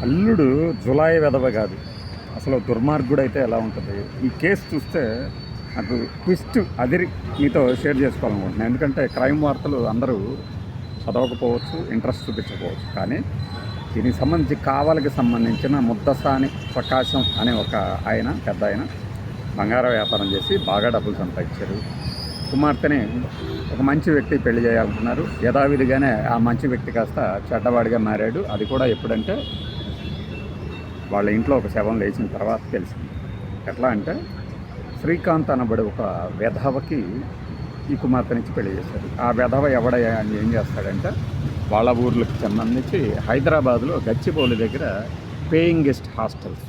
అల్లుడు జులాయి వెధవ కాదు, అసలు దుర్మార్గుడు అయితే ఎలా ఉంటుంది. ఈ కేసు చూస్తే నాకు ట్విస్ట్ అదిరి మీతో షేర్ చేసుకోవాలనుకుంటున్నాను. ఎందుకంటే క్రైమ్ వార్తలు అందరూ చదవకపోవచ్చు, ఇంట్రెస్ట్ చూపించకపోవచ్చు, కానీ దీనికి సంబంధించి కావలికి సంబంధించిన ముద్దసాని ప్రకాశం అనే ఒక ఆయన, పెద్ద ఆయన బంగారం వ్యాపారం చేసి బాగా డబ్బులు సంపాదించారు. కుమార్తెని ఒక మంచి వ్యక్తి పెళ్లి చేయాలనుకున్నారు. యథావిధిగానే ఆ మంచి వ్యక్తి కాస్త చెడ్డవాడిగా మారాడు. అది కూడా ఎప్పుడంటే వాళ్ళ ఇంట్లో ఒక శవం లేచిన తర్వాత తెలిసింది. ఎట్లా అంటే శ్రీకాంత్ అనబడి ఒక వెధవకి ఈ కుమార్తెనిచ్చి పెళ్లి చేశారు. ఆ వెధవ ఏం చేస్తాడంటే వాళ్ళ ఊర్లకు సంబంధించి హైదరాబాద్లో గచ్చిబౌలి దగ్గర పేయింగ్ గెస్ట్ హాస్టల్స్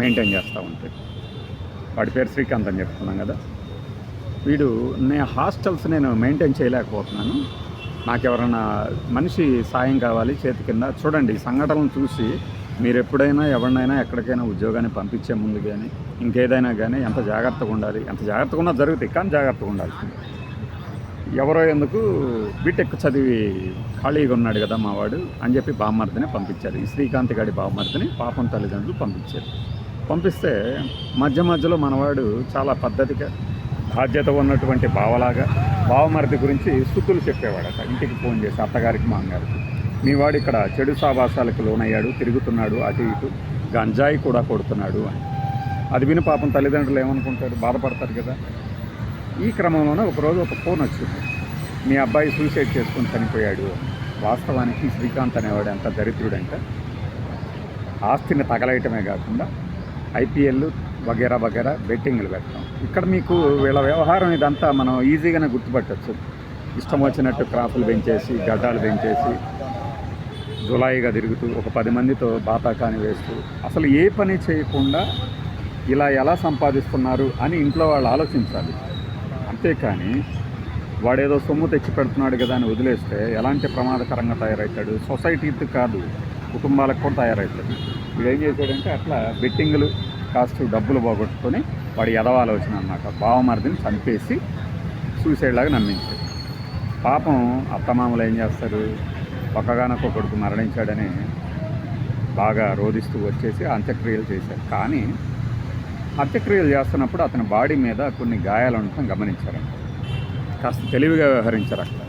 మెయింటైన్ చేస్తూ ఉంటాయి. వాడి పేరు శ్రీకాంత్ అని చెప్తున్నాం కదా. వీడు హాస్టల్స్ నేను మెయింటైన్ చేయలేకపోతున్నాను, నాకు ఎవరైనా మనిషి సాయం కావాలి చేతి కింద. చూడండి, ఈ సంఘటనలు చూసి మీరు ఎప్పుడైనా ఎవరినైనా ఎక్కడికైనా ఉద్యోగాన్ని పంపించే ముందు కానీ ఇంకేదైనా కానీ ఎంత జాగ్రత్తగా ఉండాలి. ఎంత జాగ్రత్తగా ఉన్నా జరుగుతాయి, కానీ జాగ్రత్తగా ఉండాల్సింది. ఎవరో ఎందుకు బీటెక్ చదివి ఖాళీగా ఉన్నాడు కదా మావాడు అని చెప్పి బామ్మర్దిని పంపించారు. ఈ శ్రీకాంత్ గారి బామ్మర్దిని పాపం తల్లిదండ్రులు పంపించారు. పంపిస్తే మధ్య మధ్యలో మనవాడు చాలా పద్ధతిగా బాధ్యత ఉన్నటువంటి బావలాగా బావమరిది గురించి స్థుతులు చెప్పేవాడట. ఇంటికి ఫోన్ చేసి అత్తగారికి మామగారికి, మీ వాడు ఇక్కడ చెడు సావాసాలకు లోనయ్యాడు, తిరుగుతున్నాడు, అటు ఇటు గంజాయి కూడా కొడుతున్నాడు అని. అది విని పాపం తల్లిదండ్రులు ఏమనుకుంటారు, బాధపడతారు కదా. ఈ క్రమంలోనే ఒకరోజు ఒక ఫోన్ వచ్చింది, మీ అబ్బాయి సూసైడ్ చేసుకొని చనిపోయాడు. వాస్తవానికి శ్రీకాంత్ అనేవాడు ఎంత దరిద్రుడంటే ఆస్తిని తగలేయటమే కాకుండా ఐపీఎల్ వగేరా వగేరా బెట్టింగ్లు పెట్టడం. ఇక్కడ మీకు వీళ్ళ వ్యవహారం ఇదంతా మనం ఈజీగానే గుర్తుపట్టచ్చు. ఇష్టం వచ్చినట్టు క్రాఫ్లు పెంచేసి, గడ్డాలు పెంచేసి, జులాయిగా తిరుగుతూ ఒక 10 మందితో బాతాకాని వేస్తూ అసలు ఏ పని చేయకుండా ఇలా ఎలా సంపాదిస్తున్నారు అని ఇంట్లో వాళ్ళు ఆలోచించాలి. అంతేకాని వాడేదో సొమ్ము తెచ్చి పెడుతున్నాడు కదా అని వదిలేస్తే ఎలాంటి ప్రమాదకరంగా తయారవుతాడు. సొసైటీకి కాదు, కుటుంబాలకు కూడా తయారవుతాడు. వీడు ఏం చేశాడంటే అట్లా బెట్టింగ్లు కాస్త డబ్బులు పోగొట్టుకొని వాడి ఎదవ ఆలోచన అన్నమాట, బావమరిదిని చంపేసి సూసైడ్లాగా నమ్మించాడు. పాపం అత్తమామలు ఏం చేస్తారు, ఒక్కగానొక్క కొడుకు మరణించాడని బాగా రోధిస్తూ వచ్చేసి అంత్యక్రియలు చేశారు. కానీ అంత్యక్రియలు చేస్తున్నప్పుడు అతని బాడీ మీద కొన్ని గాయాలు ఉండటం గమనించారు. కాస్త తెలివిగా వ్యవహరించారు. అక్కడ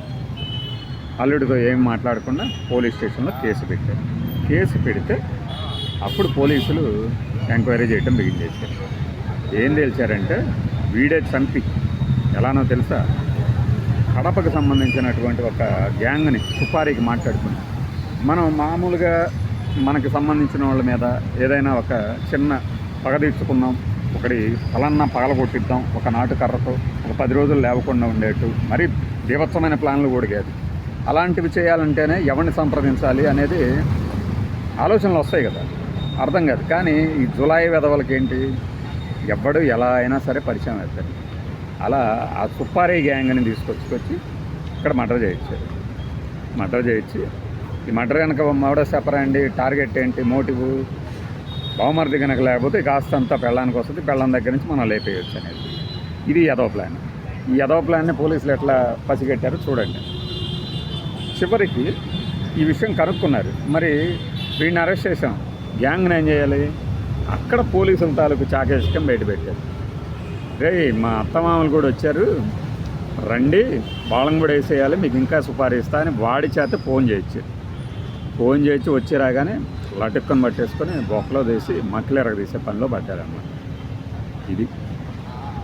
అల్లుడితో ఏమి మాట్లాడకుండా పోలీస్ స్టేషన్లో కేసు పెట్టారు. కేసు పెడితే అప్పుడు పోలీసులు ఎంక్వైరీ చేయడం బిగించేశారు. ఏం తేల్చారంటే వీడే చంపి, ఎలానో తెలుసా, కడపకు సంబంధించినటువంటి ఒక గ్యాంగ్ని సుపారీకి మాట్లాడుకుని, మనం మామూలుగా మనకి సంబంధించిన వాళ్ళ మీద ఏదైనా ఒక చిన్న పగ తీర్చుకుందాం, ఒకటి పలన్నా పగలగొట్టిద్దాం, ఒక నాటు కర్రతో ఒక 10 రోజులు లేవకుండా ఉండేట్టు మరి బీభత్సమైన ప్లాన్లు కూడా కాదు. అలాంటివి చేయాలంటేనే ఎవరిని సంప్రదించాలి అనేది ఆలోచనలు వస్తాయి కదా, అర్థం కాదు. కానీ ఈ జులాయి వెధవలకి ఏంటి, ఎవ్వడు ఎలా అయినా సరే పరిచయం అవుతాడు. అలా ఆ సుపారీ గ్యాంగ్ని తీసుకొచ్చి ఇక్కడ మర్డర్ చేయించారు. మర్డర్ చేయించి ఈ మర్డర్ కనుక మర్డర్ చెప్పరండి, టార్గెట్ ఏంటి, మోటివ్, బావమరిది కనుక లేకపోతే కాస్తంతా పెళ్ళానికి వస్తుంది, పెళ్ళం దగ్గర నుంచి మనం లేపేయచ్చు అనేది. ఇది ఎదవ ప్లాన్. ఈ ఎదవ ప్లాన్ని పోలీసులు ఎట్లా పసిగట్టారో చూడండి. చివరికి ఈ విషయం కనుక్కున్నారు. మరి వీడిని అరెస్ట్ చేసాం, గ్యాంగ్ని ఏం చేయాలి, అక్కడ పోలీసుల తాలూకు చాకేసుకం బయట పెట్టారు. రే మా అత్తమామలు కూడా వచ్చారు, రండి వాళ్ళని కూడా వేసేయాలి, మీకు ఇంకా సుపారీ ఇస్తా అని వాడి చేత ఫోన్ చేయించి వచ్చి రాగానే లటుక్కని పట్టేసుకొని బొక్కలో తీసి మక్కిలెరగ తీసే పనిలో పడ్డారన్నమాట. ఇది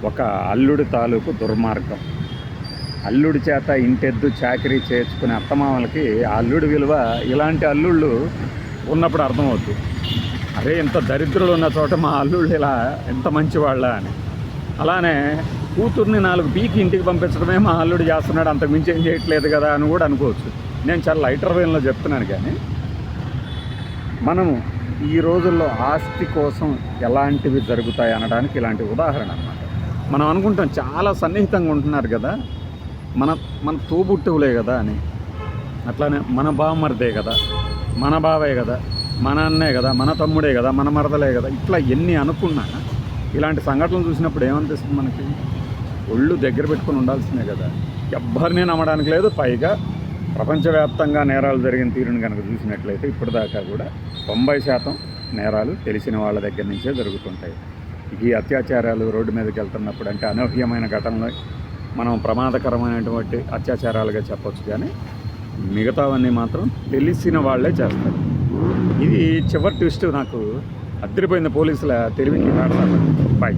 ఒక అల్లుడి తాలూకు దుర్మార్గం. అల్లుడి చేత ఇంటెద్దు చాకరీ చేర్చుకునే అత్తమామలకి ఆ అల్లుడి విలువ ఇలాంటి అల్లుళ్ళు ఉన్నప్పుడు అర్థమవుతుంది. అరే ఇంత దరిద్రులు ఉన్న చోట మా అల్లుళ్ళు ఇలా ఎంత మంచివాళ్ళ అని. అలానే కూతుర్ని 4 పీకి ఇంటికి పంపించడమే మా అల్లుడు చేస్తున్నాడు, అంతకు మించి ఏం చేయట్లేదు కదా అని కూడా అనుకోవచ్చు. నేను చాలా లైటర్ వేలో చెప్తున్నాను. కానీ మనము ఈ రోజుల్లో ఆస్తి కోసం ఎలాంటివి జరుగుతాయి అనడానికి ఇలాంటి ఉదాహరణ అన్నమాట. మనం అనుకుంటాం చాలా సన్నిహితంగా ఉంటున్నారు కదా, మన తోబుట్టువులే కదా అని. అట్లానే మన బావమరిదే కదా, మన బావే కదా, మన అన్నే కదా, మన తమ్ముడే కదా, మన మరదలే కదా, ఇట్లా ఎన్ని అనుకున్నా ఇలాంటి సంఘటనలు చూసినప్పుడు ఏమనిపిస్తుంది మనకి, ఒళ్ళు దగ్గర పెట్టుకొని ఉండాల్సిందే కదా. ఎవ్వరిని నమ్మడానికి లేదు. పైగా ప్రపంచవ్యాప్తంగా నేరాలు జరిగిన తీరును కనుక చూసినట్లయితే ఇప్పటిదాకా కూడా 90% నేరాలు తెలిసిన వాళ్ళ దగ్గర నుంచే జరుగుతుంటాయి. ఈ అత్యాచారాలు రోడ్డు మీదకి వెళ్తున్నప్పుడు అంటే అనూహ్యమైన ఘటనలు మనం ప్రమాదకరమైనటువంటి అత్యాచారాలుగా చెప్పొచ్చు, కానీ మిగతావన్నీ మాత్రం తెలిసిన వాళ్ళే చేస్తారు. ఇది చివరి ట్విస్ట్ నాకు అదిరిపోయింది. పోలీసుల తెలివికి బాయ్.